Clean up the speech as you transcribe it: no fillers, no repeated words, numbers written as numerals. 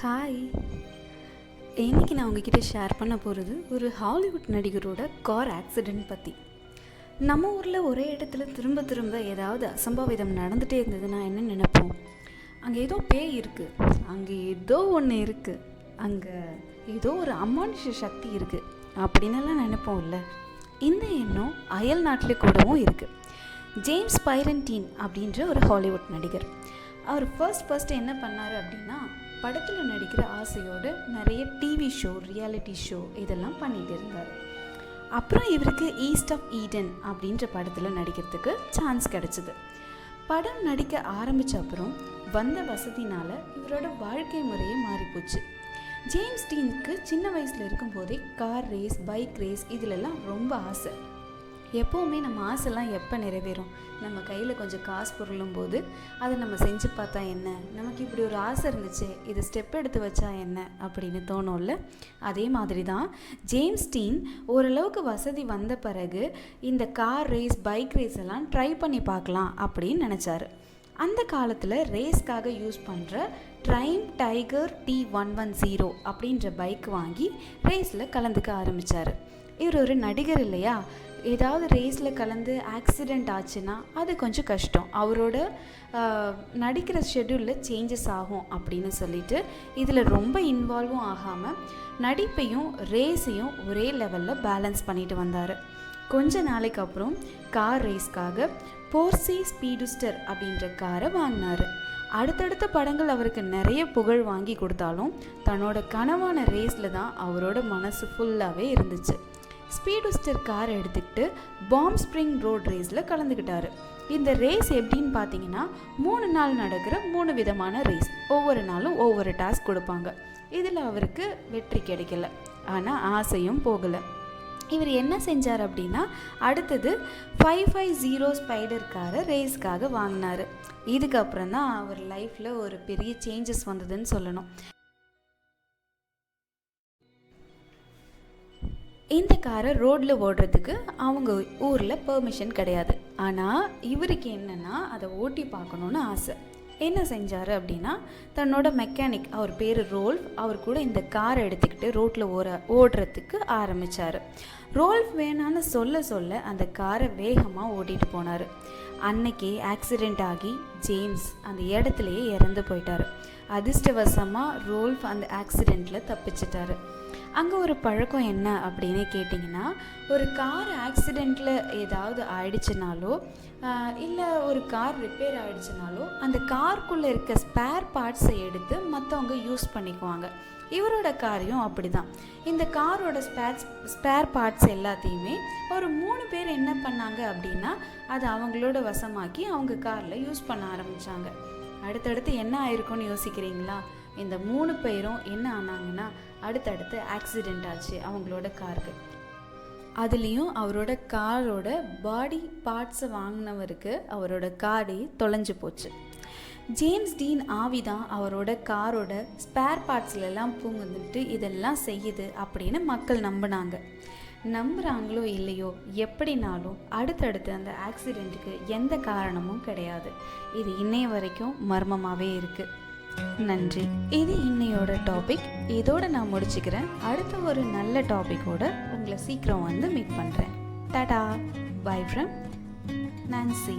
Hi. இன்றைக்கி நான் உங்ககிட்ட ஷேர் பண்ண போகிறது ஒரு ஹாலிவுட் நடிகரோட கார் ஆக்சிடெண்ட் பற்றி. நம்ம ஊரில் ஒரே இடத்துல திரும்ப திரும்ப ஏதாவது அசம்பாவிதம் நடந்துகிட்டே இருந்ததுன்னா என்ன நினைப்போம்? அங்கே ஏதோ பேய் இருக்குது, அங்கே ஏதோ ஒன்று இருக்குது, அங்கே ஏதோ ஒரு அமானுஷ சக்தி இருக்குது அப்படின்னெல்லாம் நினைப்போம் இல்லை? இந்த எண்ணம் அயல் நாட்டில் கூடவும் இருக்குது. ஜேம்ஸ் பைரன்டீன் அப்படின்ற ஒரு ஹாலிவுட் நடிகர். அவர் ஃபர்ஸ்ட் என்ன பண்ணார் அப்படின்னா, படத்தில் நடிக்கிற ஆசையோடு நிறைய டிவி ஷோ, ரியாலிட்டி ஷோ இதெல்லாம் பண்ணிகிட்டு இருந்தார். அப்புறம் இவருக்கு ஈஸ்ட் ஆஃப் ஈடன் அப்படின்ற படத்தில் நடிக்கிறதுக்கு சான்ஸ் கிடச்சிது. படம் நடிக்க ஆரம்பித்த அப்புறம் வந்த வசதினால் இவரோட வாழ்க்கை முறையே மாறிப்போச்சு. ஜேம்ஸ் டீனுக்கு சின்ன வயசில் இருக்கும்போதே கார் ரேஸ், பைக் ரேஸ் இதிலெல்லாம் ரொம்ப ஆசை. எப்போவுமே நம்ம ஆசைலாம் எப்போ நிறைவேறும்? நம்ம கையில் கொஞ்சம் காசு பொருளும் போது அதை நம்ம செஞ்சு பார்த்தா என்ன, நமக்கு இப்படி ஒரு ஆசை இருந்துச்சு, இது ஸ்டெப் எடுத்து வச்சா என்ன அப்படின்னு தோணும்ல. அதே மாதிரி தான் ஜேம்ஸ் டீன் ஓரளவுக்கு வசதி வந்த பிறகு இந்த கார் ரேஸ், பைக் ரேஸ் எல்லாம் ட்ரை பண்ணி பார்க்கலாம் அப்படின்னு நினச்சாரு. அந்த காலத்தில் ரேஸ்க்காக யூஸ் பண்ணுற ட்ரைம் டைகர் T110 அப்படின்ற பைக் வாங்கி ரேஸில் கலந்துக்க ஆரம்பித்தார். இவர் ஒரு நடிகர் இல்லையா, ஏதாவது ரேஸில் கலந்து ஆக்சிடெண்ட் ஆச்சுன்னா அது கொஞ்சம் கஷ்டம், அவரோட நடிக்கிற ஷெட்யூலில் சேஞ்சஸ் ஆகும் அப்படின்னு சொல்லிட்டு இதில் ரொம்ப இன்வால்வும் ஆகாமல் நடிப்பையும் ரேஸையும் ஒரே லெவலில் பேலன்ஸ் பண்ணிட்டு வந்தார். கொஞ்ச நாளைக்கு அப்புறம் கார் ரேஸ்க்காக போர்சே ஸ்பீடுஸ்டர் அப்படின்ற காரை வாங்கினார். அடுத்தடுத்த படங்கள் அவருக்கு நிறைய புகழ் வாங்கி கொடுத்தாலும் தன்னோட கனவான ரேஸில் தான் அவரோட மனசு ஃபுல்லாகவே இருந்துச்சு. ஸ்பீடுஸ்டர் காரை எடுத்துக்கிட்டு பாம் ஸ்ப்ரிங் ரோட் ரேஸில் கலந்துக்கிட்டாரு. இந்த ரேஸ் எப்படின்னு பார்த்தீங்கன்னா, 3 நாள் நடக்கிற 3 விதமான ரேஸ், ஒவ்வொரு நாளும் ஒவ்வொரு டாஸ்க் கொடுப்பாங்க. இதில் அவருக்கு வெற்றி கிடைக்கல, ஆனால் ஆசையும் போகலை. இவர் என்ன செஞ்சார் அப்படின்னா, அடுத்தது 550 ஸ்பைடர் காரை ரேஸ்க்காக வாங்கினார். இதுக்கப்புறம் தான் அவர் லைஃப்பில் ஒரு பெரிய சேஞ்சஸ் வந்ததுன்னு சொல்லணும். இந்த காரை ரோட்டில் ஓடுறதுக்கு அவங்க ஊரில் பெர்மிஷன் கிடையாது. ஆனால் இவருக்கு என்னென்னா அதை ஓட்டி பார்க்கணுன்னு ஆசை. என்ன செஞ்சார் அப்படின்னா, தன்னோட மெக்கானிக், அவர் பேர் ரோல்ஃப், அவர் கூட இந்த காரை எடுத்துக்கிட்டு ரோட்டில் ஓடுறதுக்கு ஆரம்பித்தார். ரோல்ஃப் வேணான்னு சொல்ல அந்த காரை வேகமாக ஓட்டிகிட்டு போனார். அன்னைக்கே ஆக்சிடெண்ட் ஆகி ஜேம்ஸ் அந்த இடத்துலையே இறந்து போயிட்டார். அதிர்ஷ்டவசமாக ரோல்ஃப் அந்த ஆக்சிடெண்ட்டில் தப்பிச்சிட்டாரு. அங்கே ஒரு பழக்கம் என்ன அப்படின்னு கேட்டிங்கன்னா, ஒரு கார் ஆக்சிடெண்ட்டில் ஏதாவது ஆயிடுச்சுனாலோ இல்லை ஒரு கார் ரிப்பேர் ஆகிடுச்சுனாலோ அந்த காருக்குள்ளே இருக்க ஸ்பேர் பார்ட்ஸை எடுத்து மற்றவங்க யூஸ் பண்ணிக்குவாங்க. இவரோட காரையும் அப்படி தான். இந்த காரோட ஸ்பேர் பார்ட்ஸ் எல்லாத்தையுமே ஒரு 3 பேர் என்ன பண்ணாங்க அப்படின்னா, அதை அவங்களோட வசமாக்கி அவங்க காரில் யூஸ் பண்ண ஆரம்பித்தாங்க. அடுத்தடுத்து என்ன ஆயிருக்கும்னு யோசிக்கிறீங்களா? இந்த 3 பேரும் என்ன ஆனாங்கன்னா, அடுத்தடுத்து ஆக்சிடெண்ட் ஆச்சு அவங்களோட காருக்கு. அதுலேயும் அவரோட காரோட பாடி பார்ட்ஸை வாங்கினவருக்கு அவரோட காரே தொலைஞ்சு போச்சு. ஜேம்ஸ் டீன் ஆவி தான் அவரோட காரோட ஸ்பேர் பார்ட்ஸ்லாம் பூங்குந்துட்டு இதெல்லாம் செய்யுது அப்படின்னு மக்கள் நம்புகிறாங்களோ இல்லையோ, எப்படினாலும் அடுத்தடுத்து அந்த ஆக்சிடெண்ட்டுக்கு எந்த காரணமும் கிடையாது. இது இன்னைய வரைக்கும் மர்மமாகவே இருக்குது. நன்றி. இது இன்னையோட டாபிக். இதோட நான் முடிச்சுக்கிறேன். அடுத்த ஒரு நல்ல டாபிக்கோட உங்களை சீக்கிரம் வந்து மீட் பண்ணுறேன். Tata, by from Nancy.